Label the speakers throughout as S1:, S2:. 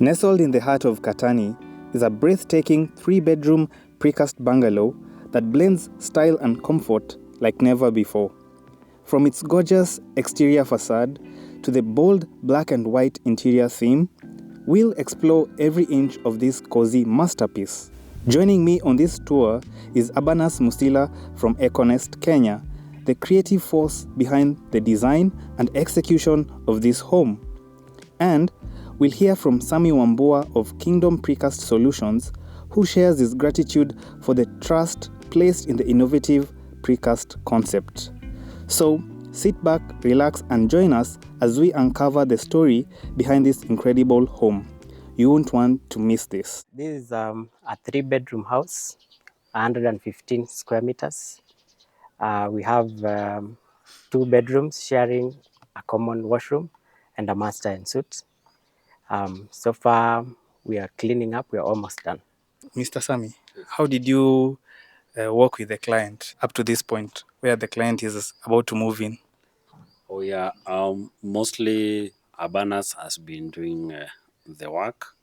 S1: Nestled in the heart of Katani is a breathtaking 3-bedroom precast bungalow that blends style and comfort like never before. From its gorgeous exterior facade to the bold black and white interior theme, we'll explore every inch of this cozy masterpiece. Joining me on this tour is Urbanas Musila from Econest, Kenya, the creative force behind the design and execution of this home. And we'll hear from Sammy Wambua of Kingdom Precast Solutions, who shares his gratitude for the trust placed in the innovative precast concept. So, sit back, relax, and join us as we uncover the story behind this incredible home. You won't want to miss this.
S2: This is a 3-bedroom house, 115 square meters. We have 2 bedrooms sharing a common washroom and a master ensuite. So far, we are cleaning up. We are almost done.
S1: Mr. Sammy, how did you work with the client up to this point where the client is about to move in?
S3: Oh yeah, mostly Urbanas has been doing the work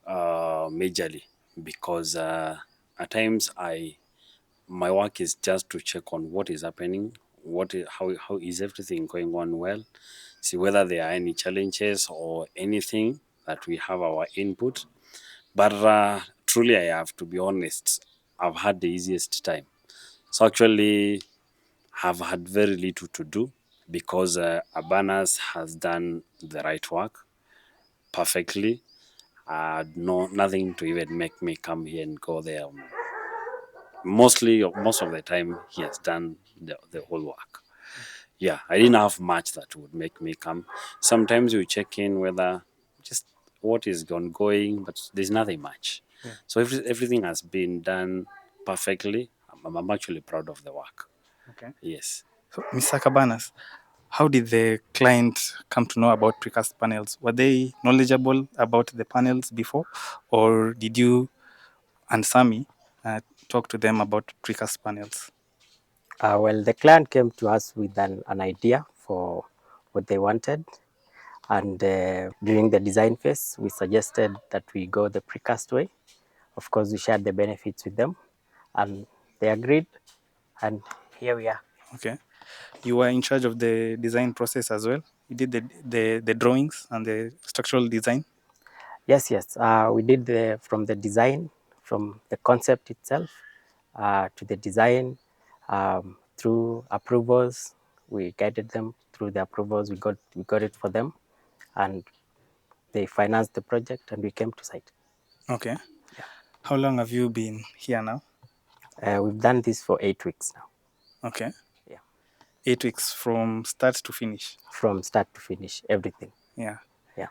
S3: majorly because at times my work is just to check on what is happening, how is everything going on well, see whether there are any challenges or anything that we have our input. But truly, I have to be honest, I've had the easiest time. So actually, have had very little to do because Urbanas has done the right work perfectly. No, nothing to even make me come here and go there. Most of the time, he has done the whole work. Yeah, I didn't have much that would make me come. Sometimes you check in whether just what is ongoing, but there's nothing much.
S1: Yeah.
S3: So everything has been done perfectly. I'm actually proud of the work.
S1: Okay.
S3: Yes.
S1: So, Mr. Cabanas, how did the client come to know about precast panels? Were they knowledgeable about the panels before, or did you and Sammy talk to them about precast panels?
S2: Well, the client came to us with an idea for what they wanted. And during the design phase, we suggested that we go the precast way. Of course, we shared the benefits with them, and they agreed. And here we are.
S1: Okay. You were in charge of the design process as well. You did the drawings and the structural design.
S2: Yes. We did from the design, from the concept itself, to the design, through approvals. We guided them through the approvals. We got it for them, and they financed the project, and we came to site.
S1: Okay.
S2: Yeah.
S1: How long have you been here now?
S2: We've done this for 8 weeks now.
S1: Okay.
S2: Yeah.
S1: 8 weeks from start to finish.
S2: From start to finish, everything.
S1: Yeah.
S2: Yeah.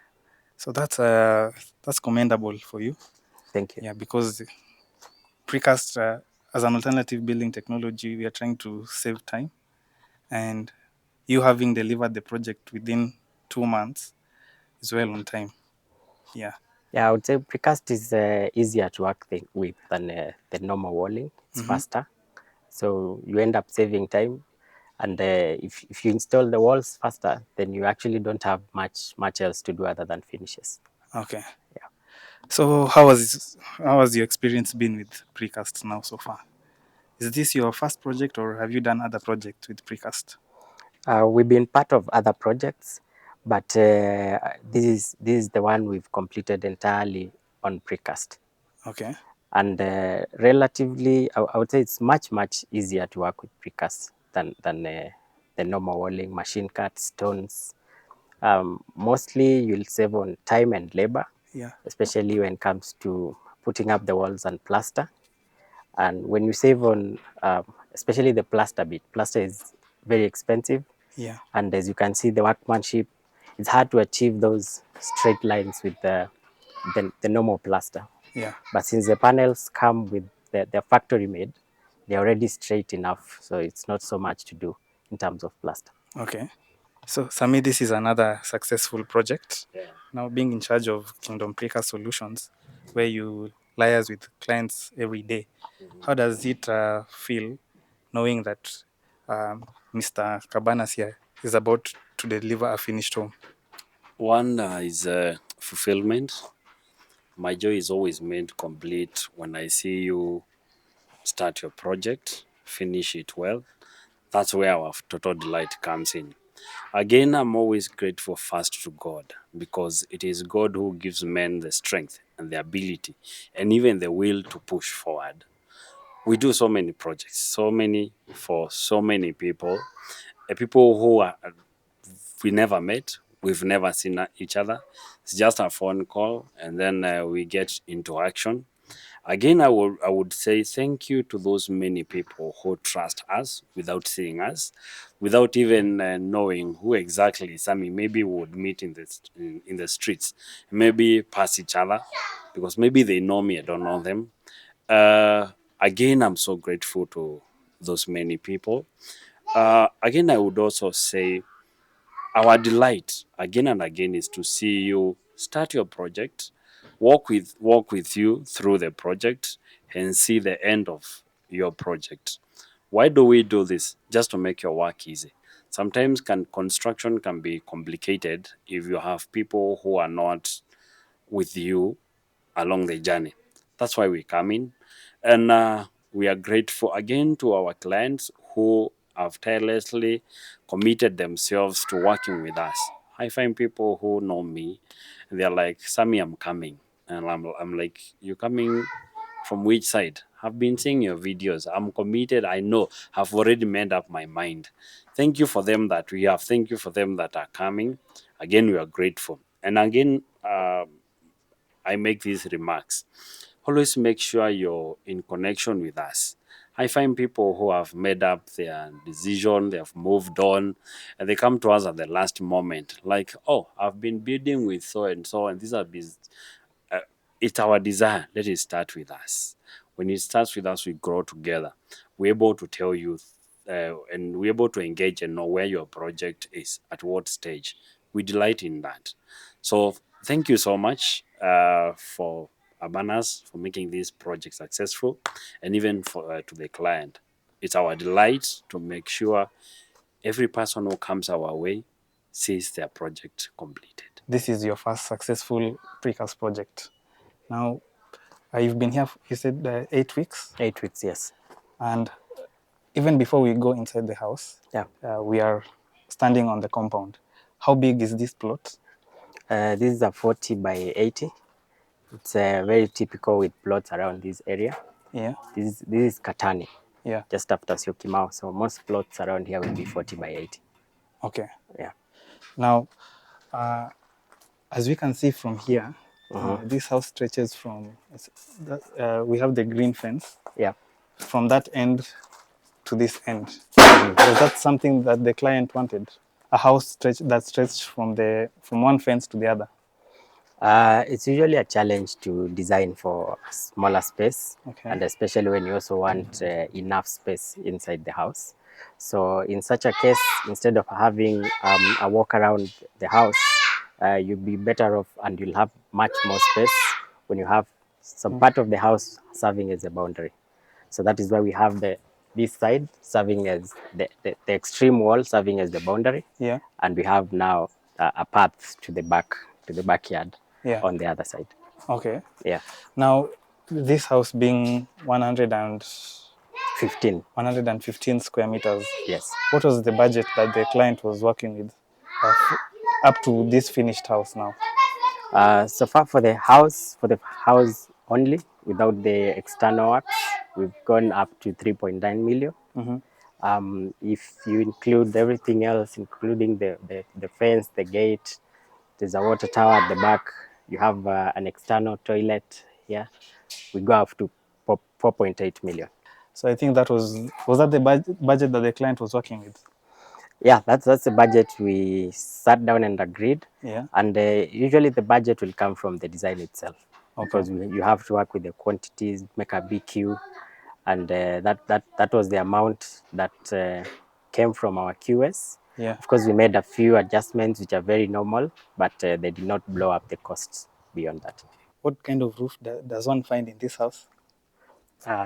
S1: So that's commendable for you.
S2: Thank you.
S1: Yeah, because precast as an alternative building technology, we are trying to save time, and you having delivered the project within 2 months is well on time. Yeah.
S2: Yeah, I would say precast is easier to work with than the normal walling. It's faster, so you end up saving time. And if you install the walls faster, then you actually don't have much else to do other than finishes.
S1: Okay.
S2: Yeah.
S1: So how has your experience been with precast now so far? Is this your first project, or have you done other projects with precast?
S2: We've been part of other projects, but this is the one we've completed entirely on precast.
S1: Okay.
S2: And relatively, I would say it's much easier to work with precast than the normal walling, machine cut, stones. Mostly you'll save on time and labor,
S1: Yeah.
S2: especially when it comes to putting up the walls and plaster. And when you save on, especially the plaster bit, plaster is very expensive.
S1: Yeah.
S2: And as you can see, the workmanship, it's hard to achieve those straight lines with the normal plaster.
S1: Yeah.
S2: But since the panels come with the factory made, they're already straight enough. So it's not so much to do in terms of plaster.
S1: Okay. So, Sami, this is another successful project.
S3: Yeah.
S1: Now, being in charge of Kingdom Precast Solutions, where you liaise with clients every day, how does it feel knowing that Mr. Cabanas here is about to deliver a finished home?
S3: One is fulfillment my joy is always made complete when I see you start your project, finish it well. That's where our total delight comes in. Again, I'm always grateful first to God because it is God who gives men the strength and the ability and even the will to push forward. We do so many projects, so many for so many people, people who are, we never met, we've never seen each other. It's just a phone call, and then we get into action. Again, I would say thank you to those many people who trust us without seeing us, without even knowing who exactly Sammy. Maybe we would meet in the streets, maybe pass each other, because maybe they know me, I don't know them. Uh, Again, I'm so grateful to those many people. Again, I would also say our delight again and again is to see you start your project, walk with you through the project, and see the end of your project. Why do we do this? Just to make your work easy. Sometimes construction can be complicated if you have people who are not with you along the journey. That's why we come in. And we are grateful again to our clients who have tirelessly committed themselves to working with us. I find people who know me, and they're like, Sammy, I'm coming. And I'm like, you coming from which side? I've been seeing your videos. I'm committed. I know. I've already made up my mind. Thank you for them that we have. Thank you for them that are coming. Again, we are grateful. And again, I make these remarks. Always make sure you're in connection with us. I find people who have made up their decision, they have moved on, and they come to us at the last moment, like, oh, I've been building with so and so, and these are uh, it's our desire. Let it start with us. When it starts with us, we grow together. We're able to tell you, and we're able to engage and know where your project is, at what stage. We delight in that. So thank you so much for Urbanas for making this project successful, and even for to the client. It's our delight to make sure every person who comes our way sees their project completed.
S1: This is your first successful precast project. Now, you've been here, you said 8 weeks,
S2: 8 weeks, yes.
S1: and even before we go inside the house,
S2: Yeah.
S1: we are standing on the compound. How big is this plot?
S2: This is a 40 by 80. It's very typical with plots around this area.
S1: Yeah,
S2: This is Katani,
S1: yeah,
S2: just after Syokimau. So most plots around here will be 40 by 80.
S1: okay.
S2: Yeah.
S1: Now, as we can see from here, this house stretches from, we have the green fence,
S2: Yeah.
S1: from that end to this end. Was that something that the client wanted? A house that stretched from one fence to the other?
S2: It's usually a challenge to design for a smaller space,
S1: Okay.
S2: and especially when you also want enough space inside the house. So in such a case, instead of having a walk around the house, you'll be better off and you'll have much more space when you have some part of the house serving as a boundary. So that is why we have this side serving as the extreme wall serving as the boundary.
S1: Yeah.
S2: And we have now a path to the backyard
S1: Yeah.
S2: on the other side.
S1: Okay.
S2: Yeah.
S1: Now, this house being
S2: 15.
S1: square meters,
S2: Yes.
S1: what was the budget that the client was working with up to this finished house now?
S2: So far for the house only, without the external works, we've gone up to 3.9 million. If you include everything else, including the fence, the gate, there's a water tower at the back, you have an external toilet here, we go up to 4.8 million.
S1: So I think that was that the budget that the client was working with?
S2: Yeah, that's the budget we sat down and agreed.
S1: Yeah.
S2: And usually the budget will come from the design itself, because you have to work with the quantities, make a BQ, and that was the amount that came from our QS.
S1: Yeah.
S2: Of course, we made a few adjustments which are very normal, but they did not blow up the costs beyond that.
S1: What kind of roof does one find in this house?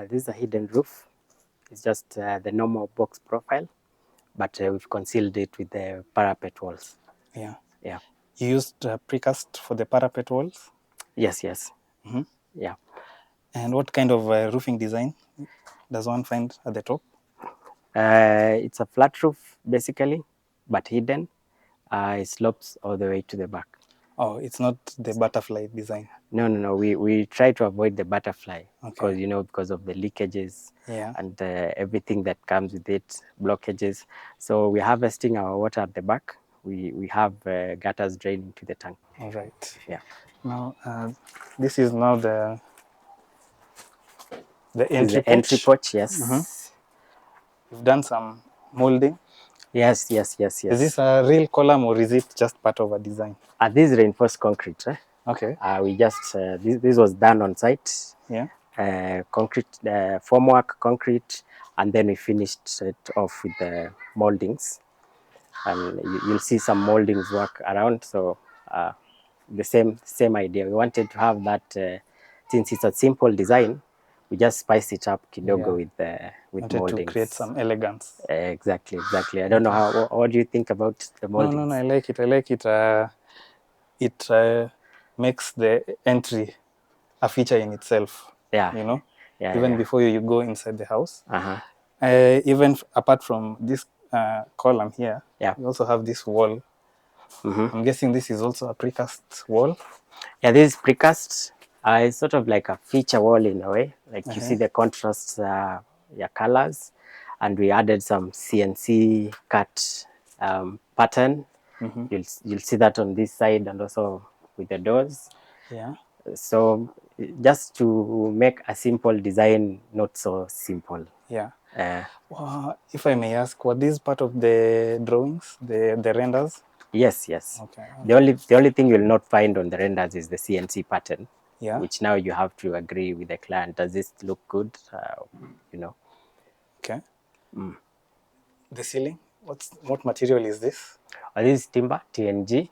S2: This is a hidden roof. It's just the normal box profile, but we've concealed it with the parapet walls.
S1: Yeah.
S2: Yeah.
S1: You used precast for the parapet walls?
S2: Yes, yes. Yeah.
S1: And what kind of roofing design does one find at the top?
S2: It's a flat roof basically, but hidden. It slopes all the way to the back.
S1: Oh, it's not the butterfly design.
S2: No. We try to avoid the butterfly because
S1: Okay.
S2: because of the leakages
S1: Yeah.
S2: and everything that comes with it, blockages. So we're harvesting our water at the back. We have gutters draining to the tank.
S1: All right.
S2: Yeah.
S1: Now, this is now the
S2: This is
S1: entry
S2: the entry
S1: porch.
S2: porch. Yes.
S1: You've done some molding.
S2: Yes.
S1: Is this a real column or is it just part of a design?
S2: This is reinforced concrete.
S1: Okay.
S2: We just this was done on site.
S1: Yeah.
S2: Concrete formwork, concrete, and then we finished it off with the moldings. And you'll see some moldings work around. So the same idea. We wanted to have that since it's a simple design. We just spice it up kidogo with
S1: Wanted to
S2: moldings.
S1: create some elegance.
S2: Exactly. I don't know how. What do you think about the moldings?
S1: No. I like it. It makes the entry a feature in itself.
S2: Yeah.
S1: Even before you go inside the house.
S2: Uh-huh.
S1: Even apart from this column here,
S2: Yeah.
S1: you also have this wall. I'm guessing this is also a precast wall.
S2: Yeah, this is precast. It's sort of like a feature wall in a way. Like you see the contrast, colors, and we added some CNC cut pattern. You'll see that on this side and also with the doors.
S1: Yeah.
S2: So just to make a simple design not so simple.
S1: Yeah. If I may ask, were these part of the drawings, the renders?
S2: Yes.
S1: Okay.
S2: The only thing you'll not find on the renders is the CNC pattern.
S1: Yeah.
S2: Which now you have to agree with the client. Does this look good?
S1: Okay. The ceiling. What material is this?
S2: This is timber, TNG.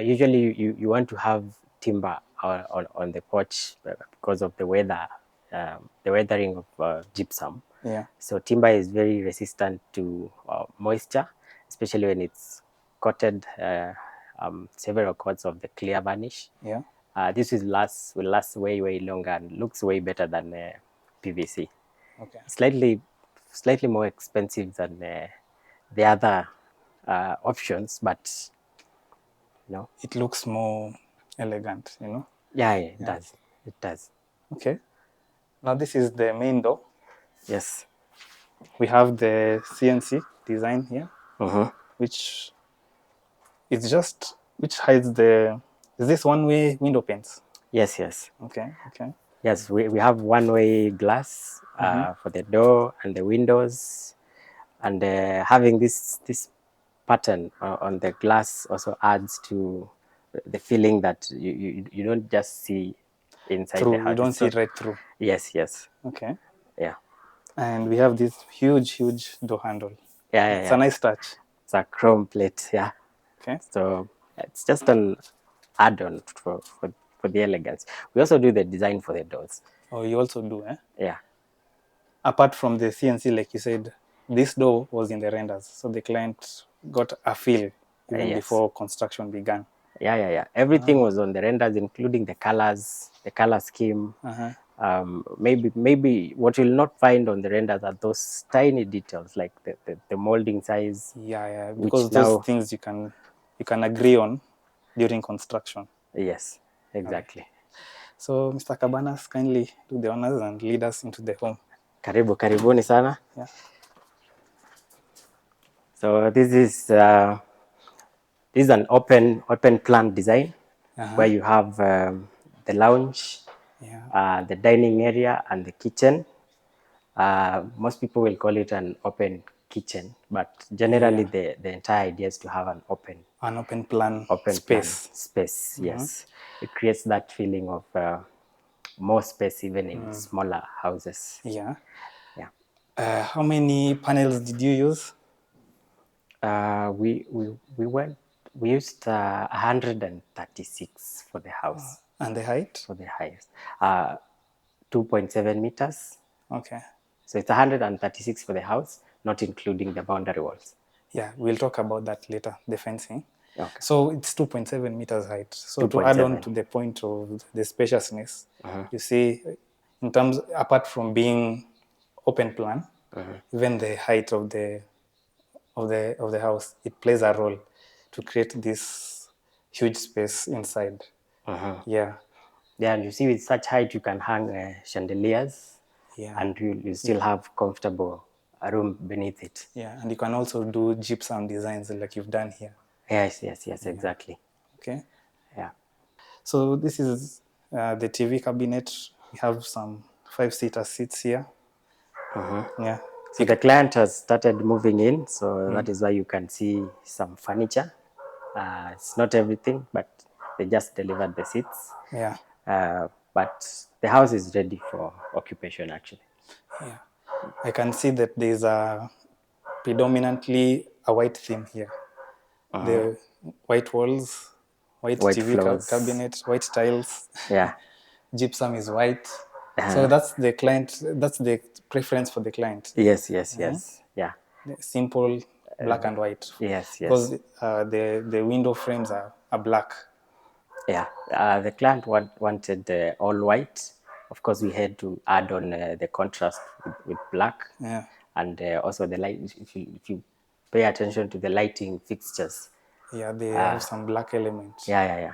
S2: Usually you want to have timber on the porch because of the weather, the weathering of gypsum.
S1: Yeah.
S2: So timber is very resistant to moisture, especially when it's coated several coats of the clear varnish.
S1: Yeah.
S2: This will last way longer and looks way better than PVC.
S1: Okay.
S2: Slightly more expensive than the other options, but
S1: it looks more elegant.
S2: Yeah, it does. It does.
S1: Okay. Now this is the main door.
S2: Yes.
S1: We have the CNC design here, which hides the. Is this one-way window panes?
S2: Yes.
S1: Okay.
S2: Yes, we have one-way glass for the door and the windows, and having this pattern on the glass also adds to the feeling that you don't just see inside the house.
S1: You don't see it right through.
S2: Yes.
S1: Okay.
S2: Yeah.
S1: And we have this huge door handle.
S2: Yeah.
S1: It's a nice touch.
S2: It's a chrome plate. Yeah.
S1: Okay.
S2: So it's just an add-on for the elegance. We also do the design for the doors.
S1: Oh, you also do, eh?
S2: Yeah.
S1: Apart from the CNC, like you said, this door was in the renders, so the client got a feel even before construction began.
S2: Yeah. Everything was on the renders, including the colors, the color scheme. Maybe what you'll not find on the renders are those tiny details like the molding size.
S1: Yeah, because those things you can agree on during construction.
S2: Yes, exactly.
S1: Okay. So, Mr. Cabanas, kindly do the honors and lead us into the home.
S2: Karibuni sana.
S1: Yeah.
S2: So this is an open plan design where you have the lounge, the dining area, and the kitchen. Most people will call it an open kitchen, but generally the entire idea is to have an open
S1: plan space.
S2: Yes, it creates that feeling of more space even in smaller houses.
S1: Yeah. How many panels did you use?
S2: We used 136 for the house.
S1: And the height?
S2: For the height, 2.7 meters.
S1: Okay.
S2: So it's 136 for the house, not including the boundary walls.
S1: Yeah, we'll talk about that later, the fencing.
S2: Okay.
S1: So it's 2.7 meters height. So to add on
S2: 2.7.
S1: to the point of the spaciousness, you see, in terms, apart from being open plan, even the height of the house, it plays a role to create this huge space inside. Yeah,
S2: Yeah, and you see with such height you can hang chandeliers,
S1: yeah,
S2: and you still have comfortable room beneath it.
S1: yeah. And you can also do gypsum designs like you've done here.
S2: Yes, exactly.
S1: Okay.
S2: Yeah.
S1: So this is the TV cabinet. We have some 5-seater seats here. Yeah.
S2: So the client has started moving in, so that is why you can see some furniture. It's not everything, but they just delivered the seats.
S1: Yeah.
S2: But the house is ready for occupation, actually.
S1: Yeah. I can see that there's a predominantly a white theme here. The white walls, white
S2: White
S1: TV
S2: floors.
S1: cabinet, white tiles.
S2: Yeah.
S1: Gypsum is white. So that's the client. That's the preference for the client.
S2: Yes. Yeah.
S1: Simple black and white.
S2: Yes.
S1: Because the window frames are black.
S2: Yeah. The client wanted all white. Of course, we had to add on the contrast with black.
S1: Yeah.
S2: And also the light. If you pay attention to the lighting fixtures.
S1: Yeah, they have some black elements.
S2: Yeah.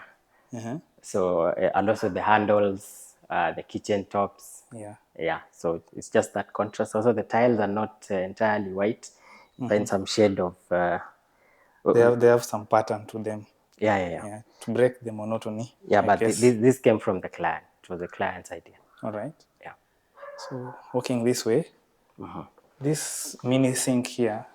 S2: So and also the handles, the kitchen tops.
S1: Yeah.
S2: Yeah, so it's just that contrast. Also, the tiles are not entirely white. You find some shade of.
S1: They have some pattern to them.
S2: Yeah.
S1: Yeah, to break the monotony.
S2: Yeah,
S1: I
S2: but
S1: guess.
S2: this came from the client. It was the client's idea.
S1: All right.
S2: Yeah.
S1: So walking this way, this mini sink here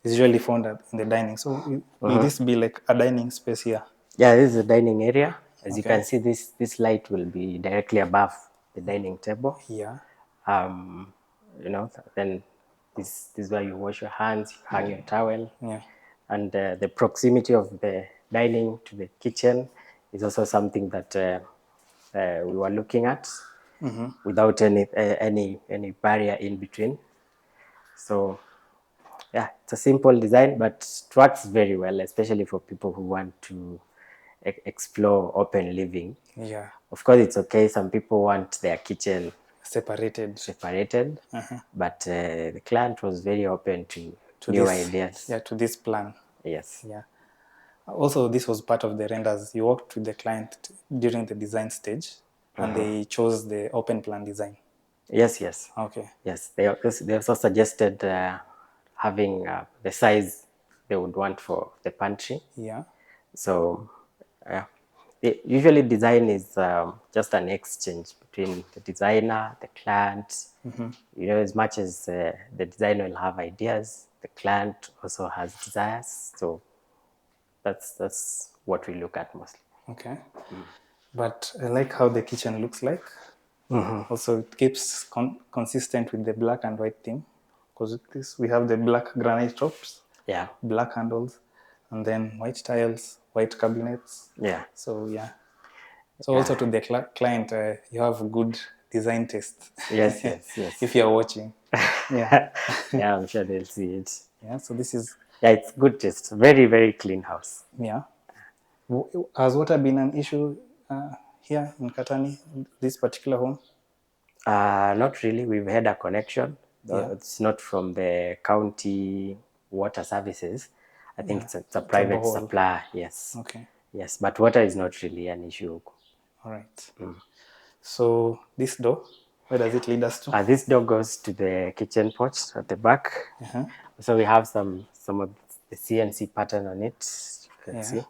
S1: is usually found in the dining. So will this be like a dining space here?
S2: Yeah, this is the dining area. As you
S1: Okay.
S2: can see, this light will be directly above the dining table.
S1: Yeah.
S2: Then this is where you wash your hands, you hang your towel.
S1: Yeah.
S2: And the proximity of the dining to the kitchen is also something that we were looking at without any barrier in between. So yeah, it's a simple design, but it works very well, especially for people who want to explore open living.
S1: Yeah.
S2: Of course, it's okay. Some people want their kitchen
S1: Separated.
S2: but the client was very open to new
S1: this,
S2: ideas.
S1: Yeah, to this plan.
S2: Yes.
S1: Yeah. Also, this was part of the renders. You worked with the client during the design stage, and they chose the open plan design.
S2: Yes.
S1: Okay.
S2: Yes, they also suggested having the size they would want for the pantry.
S1: Yeah.
S2: So, usually design is just an exchange between the designer, the client. As much as the designer will have ideas, the client also has desires. So that's what we look at mostly.
S1: Okay. But I like how the kitchen looks like. Also, it keeps consistent with the black and white theme, because we have the black granite tops,
S2: Yeah.
S1: black handles, and then white tiles, white cabinets.
S2: Yeah.
S1: So yeah. So also to the client, you have good design taste.
S2: Yes.
S1: If you are watching.
S2: Yeah. Yeah, I'm sure they'll see it.
S1: Yeah. So this is.
S2: Yeah, it's good taste. Very, very clean house.
S1: Yeah. Has water been an issue here in Katani, this particular home?
S2: Not really. We've had a connection.
S1: Yeah.
S2: It's not from the county water services. I think it's a private supplier. Yes.
S1: Okay.
S2: Yes, but water is not really an issue.
S1: All right. So this door, where does it lead us to?
S2: This door goes to the kitchen porch at the back. So we have some of the CNC pattern on it. You can see.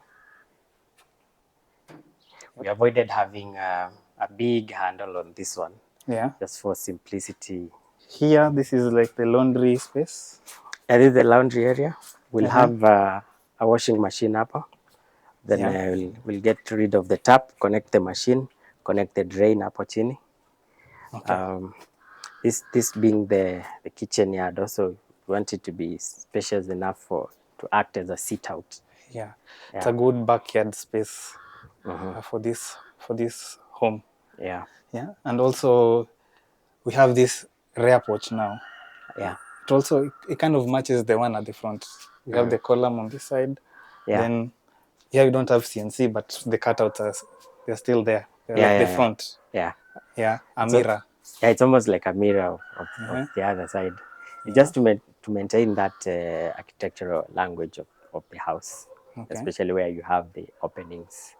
S2: We avoided having a big handle on this one.
S1: Yeah.
S2: Just for simplicity.
S1: Here, this is like the laundry space.
S2: This is the laundry area. We'll have a washing machine up. Then we'll get rid of the tap, connect the machine, connect the drain up chini.
S1: Okay.
S2: This being the kitchen yard, also we want it to be spacious enough to act as a sit out.
S1: Yeah. It's a good backyard space for this home.
S2: Yeah.
S1: Yeah. And also we have this rear porch now.
S2: Yeah.
S1: It kind of matches the one at the front. We have the column on this side.
S2: Yeah.
S1: Then Here we don't have CNC, but the cutouts they're still there. They're
S2: Yeah,
S1: like
S2: yeah,
S1: the
S2: yeah.
S1: front.
S2: Yeah.
S1: Yeah, a
S2: So,
S1: mirror.
S2: yeah, it's almost like a mirror of the other side. It's just to maintain that architectural language of the house,
S1: Okay.
S2: especially where you have the openings,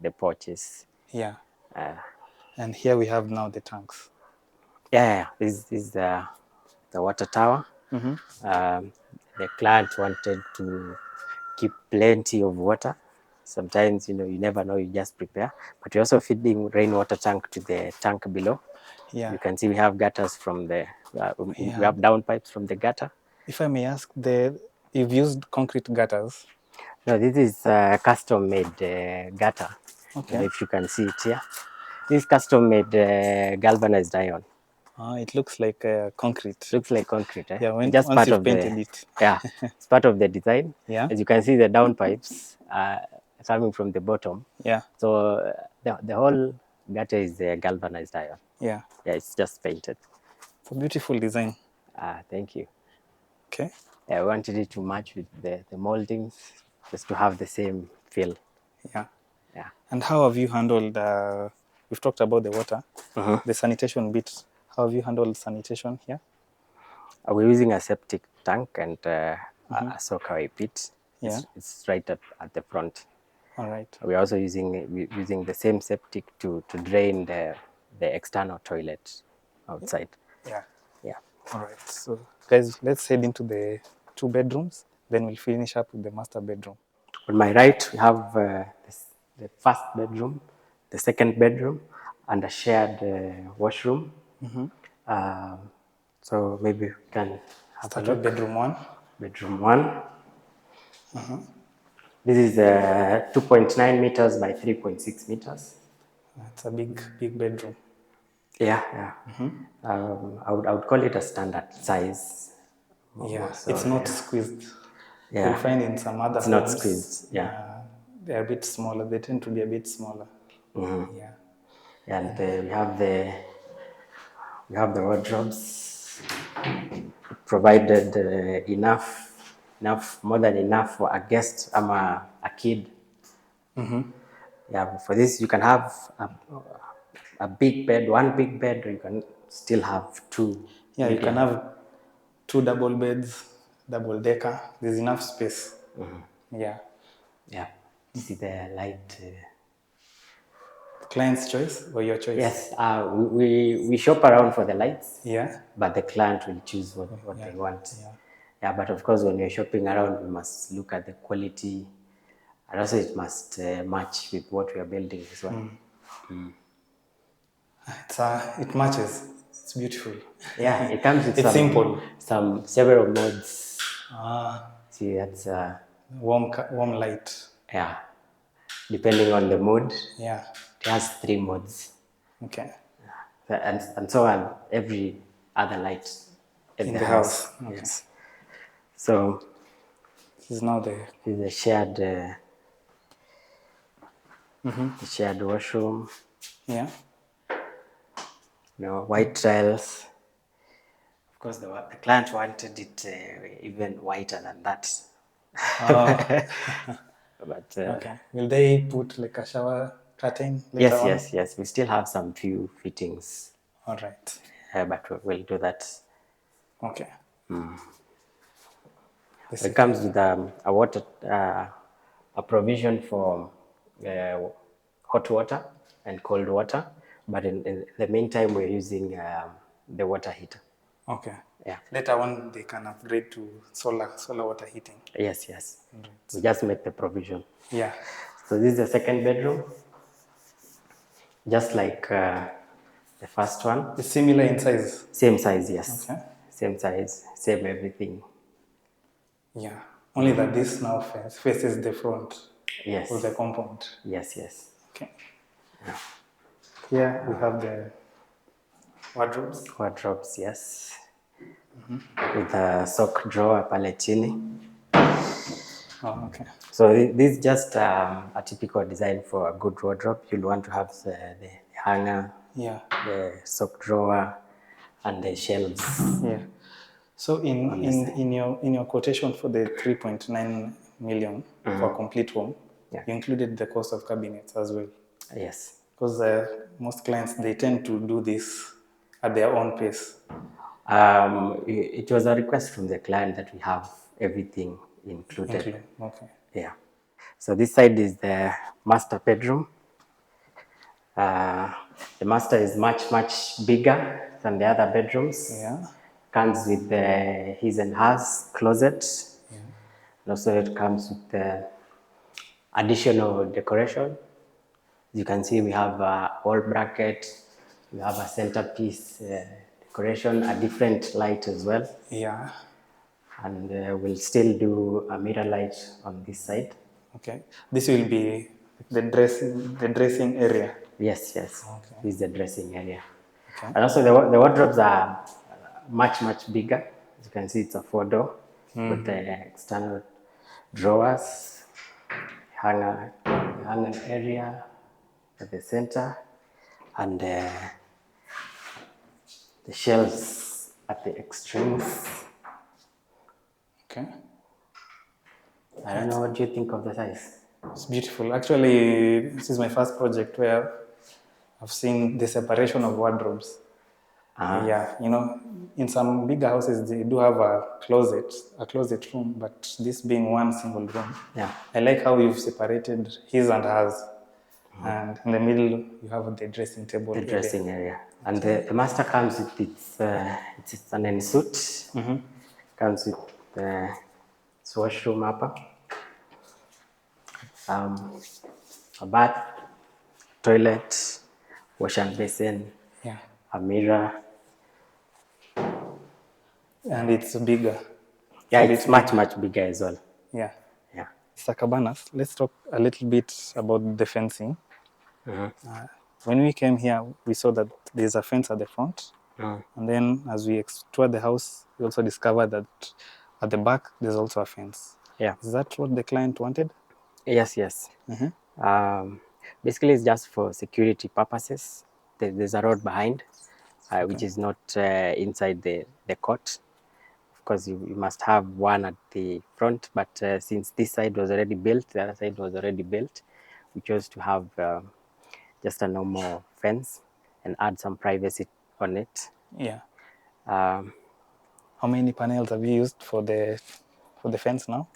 S2: the porches.
S1: Yeah.
S2: Uh,
S1: And here we have now the tanks.
S2: yeah, this is the water tower. The client wanted to keep plenty of water. Sometimes, you never know, you just prepare. But we're also feeding rainwater tank to the tank below.
S1: Yeah.
S2: You can see we have gutters from the, we
S1: Yeah.
S2: have down pipes from the gutter.
S1: If I may ask, you've used concrete gutters.
S2: No, this is a custom-made gutter.
S1: Okay.
S2: And if you can see it here, this is custom-made galvanized iron.
S1: It looks like concrete.
S2: Looks like concrete, eh?
S1: Yeah,
S2: It's just
S1: once
S2: part
S1: you've
S2: of
S1: painted it.
S2: yeah, it's part of the design.
S1: Yeah.
S2: As you can see, the down pipes coming from the bottom.
S1: Yeah.
S2: So the whole gutter is galvanized iron.
S1: Yeah.
S2: Yeah, it's just painted.
S1: It's a beautiful design.
S2: Thank you.
S1: Okay.
S2: Yeah, we wanted it to match with the moldings, just to have the same feel.
S1: Yeah.
S2: Yeah.
S1: And how have you handled, we've talked about the water, the sanitation bit. How have you handled sanitation here?
S2: We're using a septic tank and a soakaway pit.
S1: Yeah.
S2: It's right at the front.
S1: All right.
S2: We're also using the same septic to drain the external toilet outside.
S1: Yeah.
S2: Yeah.
S1: All right. So, guys, let's head into the 2 bedrooms. Then we'll finish up with the master bedroom.
S2: On my right, we have the first bedroom, the second bedroom, and a shared washroom. So maybe we can have
S1: Start
S2: a
S1: with
S2: look.
S1: bedroom 1.
S2: Bedroom 1. This is 2.9 meters by 3.6 meters.
S1: It's a big bedroom.
S2: Yeah, yeah. I would call it a standard size.
S1: Yeah,
S2: So,
S1: it's not squeezed.
S2: Yeah.
S1: You'll find in some other
S2: It's not
S1: homes,
S2: squeezed, yeah.
S1: they're a bit smaller. They tend to be a bit smaller. Yeah.
S2: And we have the wardrobes provided enough, more than enough for a guest or a kid. Yeah, for this you can have a big bed, one big bed, or you can still have 2.
S1: Yeah, you can have 2 double beds, double decker. There's enough space. Yeah.
S2: Yeah. See the light.
S1: Client's choice or your choice?
S2: Yes, we shop around for the lights.
S1: Yeah.
S2: But the client will choose what they want. Yeah, but of course, when you're shopping around, we must look at the quality, and also it must match with what we are building as well.
S1: It matches. It's beautiful.
S2: Yeah, it comes with
S1: it's simple.
S2: several modes.
S1: Ah.
S2: See, that's
S1: warm light.
S2: Yeah, depending on the mood.
S1: Yeah.
S2: It has 3 modes.
S1: Okay.
S2: And so on, every other light in the house.
S1: Okay.
S2: Yes. So
S1: this is now the
S2: shared the shared washroom.
S1: Yeah.
S2: White tiles. Of course, the client wanted it even whiter than that. But
S1: okay. Will they put like a shower curtain later on?
S2: Yes. We still have some few fittings.
S1: All right.
S2: But we'll do that.
S1: Okay.
S2: It comes with a water, a provision for hot water and cold water. But in the meantime, we're using the water heater.
S1: Okay.
S2: Yeah.
S1: Later on, they can upgrade to solar water heating.
S2: Yes. Right. We just make the provision.
S1: Yeah.
S2: So this is the second bedroom. Just like the first one.
S1: It's similar in size?
S2: Same size, yes.
S1: Okay.
S2: Same size, same everything.
S1: Yeah. Only that this now faces the front.
S2: Yes.
S1: Of the compound.
S2: Yes.
S1: Okay. Yeah. Here we have the wardrobes.
S2: Wardrobes, yes. With a sock drawer pale chini.
S1: Oh, okay.
S2: So this is just a typical design for a good wardrobe. You'll want to have the hanger, the sock drawer, and the shelves.
S1: Yeah. So in your quotation for the 3.9 million for a complete home,
S2: Yeah.
S1: you included the cost of cabinets as well.
S2: Yes.
S1: Because most clients, they tend to do this at their own pace.
S2: It was a request from the client that we have everything included.
S1: Okay.
S2: Yeah. So this side is the master bedroom. The master is much bigger than the other bedrooms.
S1: Yeah.
S2: Comes with the his and hers closet.
S1: Yeah.
S2: And also it comes with the additional decoration. You can see we have a wall bracket, we have a centerpiece decoration, a different light as well.
S1: Yeah.
S2: And we'll still do a mirror light on this side.
S1: Okay. This will be the dressing area.
S2: Yes.
S1: Okay.
S2: This is the dressing area.
S1: Okay.
S2: And also the wardrobes are much bigger. As you can see, it's a 4-door with the external drawers, hanger area at the center, and the shelves at the extremes.
S1: Okay.
S2: I don't know, what do you think of the size?
S1: It's beautiful. Actually, this is my first project where I've seen the separation of wardrobes. Yeah, you know, in some bigger houses they do have a closet room, but this being one single room.
S2: Yeah.
S1: I like how you've separated his and hers, and in the middle you have the dressing table.
S2: The dressing area. And the master comes with it's an ensuite. Comes with the washroom upper, a bath, toilet, wash and basin,
S1: Yeah,
S2: a mirror.
S1: and it's bigger.
S2: Yeah, it's much bigger as well.
S1: Yeah.
S2: Yeah.
S1: Urbanas, let's talk a little bit about the fencing. When we came here, we saw that there's a fence at the front. And then as we explored the house, we also discovered that at the back, there's also a fence.
S2: Yeah.
S1: Is that what the client wanted?
S2: Yes. Basically, it's just for security purposes. There's a road behind, which is not inside the court. Of course, you must have one at the front, but since this side was already built, the other side was already built, we chose to have just a normal fence and add some privacy on it.
S1: Yeah. How many panels have you used for the fence now?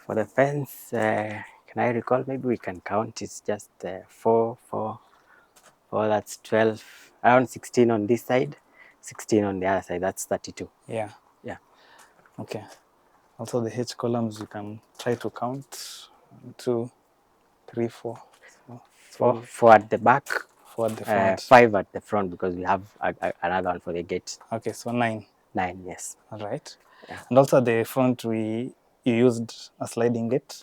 S2: For the fence, can I recall? Maybe we can count. It's just 4. That's 12. Around 16 on this side, 16 on the other side. That's 32.
S1: Yeah.
S2: Yeah.
S1: Okay. Also, the H columns, you can try to count. 1, 2, 3, 4. So,
S2: 4 at the back.
S1: 4 at the front.
S2: 5 at the front because we have another one for the gate.
S1: Okay, so 9.
S2: 9, yes.
S1: All right.
S2: Yeah.
S1: And also at the front, you used a sliding gate?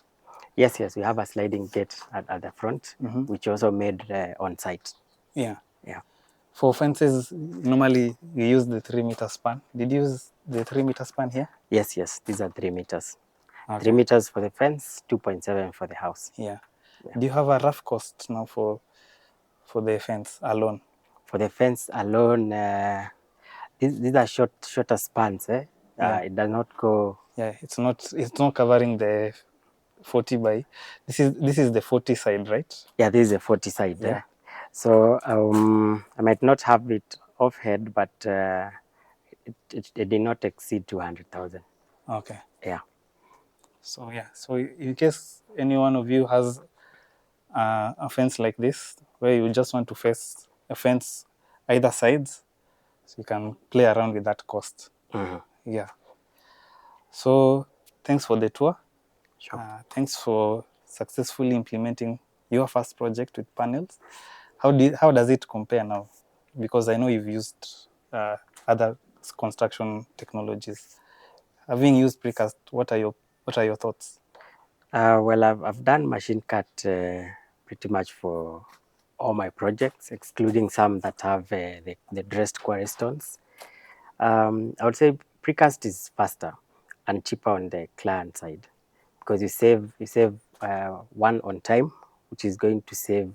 S2: Yes, we have a sliding gate at the front, which also made on site.
S1: Yeah.
S2: Yeah.
S1: For fences, normally you use the 3-meter span. Did you use the 3-meter span here?
S2: Yes, these are 3 meters.
S1: Okay.
S2: 3 meters for the fence, 2.7 for the house.
S1: Yeah. Do you have a rough cost now for the fence alone?
S2: For the fence alone, these are shorter spans.
S1: Yeah.
S2: It does not go.
S1: Yeah, it's not covering the 40 by. This is the 40 side, right?
S2: Yeah, this is a 40 side.
S1: Yeah.
S2: So I might not have it off head, but it did not exceed 200,000.
S1: Okay.
S2: Yeah.
S1: So yeah, so in case any one of you has a fence like this, where you just want to face a fence either sides, so you can play around with that cost. Yeah. So thanks for the tour.
S2: Sure.
S1: Thanks for successfully implementing your first project with panels. How does it compare now? Because I know you've used other construction technologies. Having used Precast, what are your thoughts?
S2: Well, I've done machine cut pretty much for all my projects, excluding some that have the dressed quarry stones. I would say precast is faster and cheaper on the client side because you save one on time, which is going to save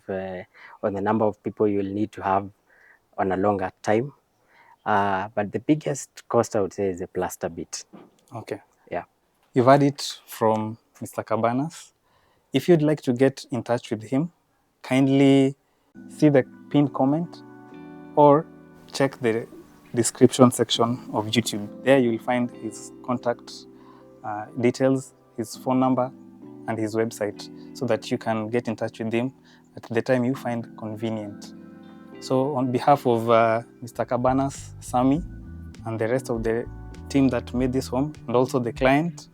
S2: on the number of people you'll need to have on a longer time. But the biggest cost I would say is the plaster bit.
S1: Okay.
S2: Yeah.
S1: You've heard it from Mr. Cabanas. If you'd like to get in touch with him, kindly see the pinned comment or check the description section of YouTube. There you'll find his contact details, his phone number, and his website, so that you can get in touch with him at the time you find convenient. So on behalf of Mr. Urbanas, Sammy, and the rest of the team that made this home, and also the client,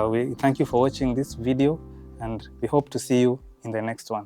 S1: we thank you for watching this video, and we hope to see you in the next one.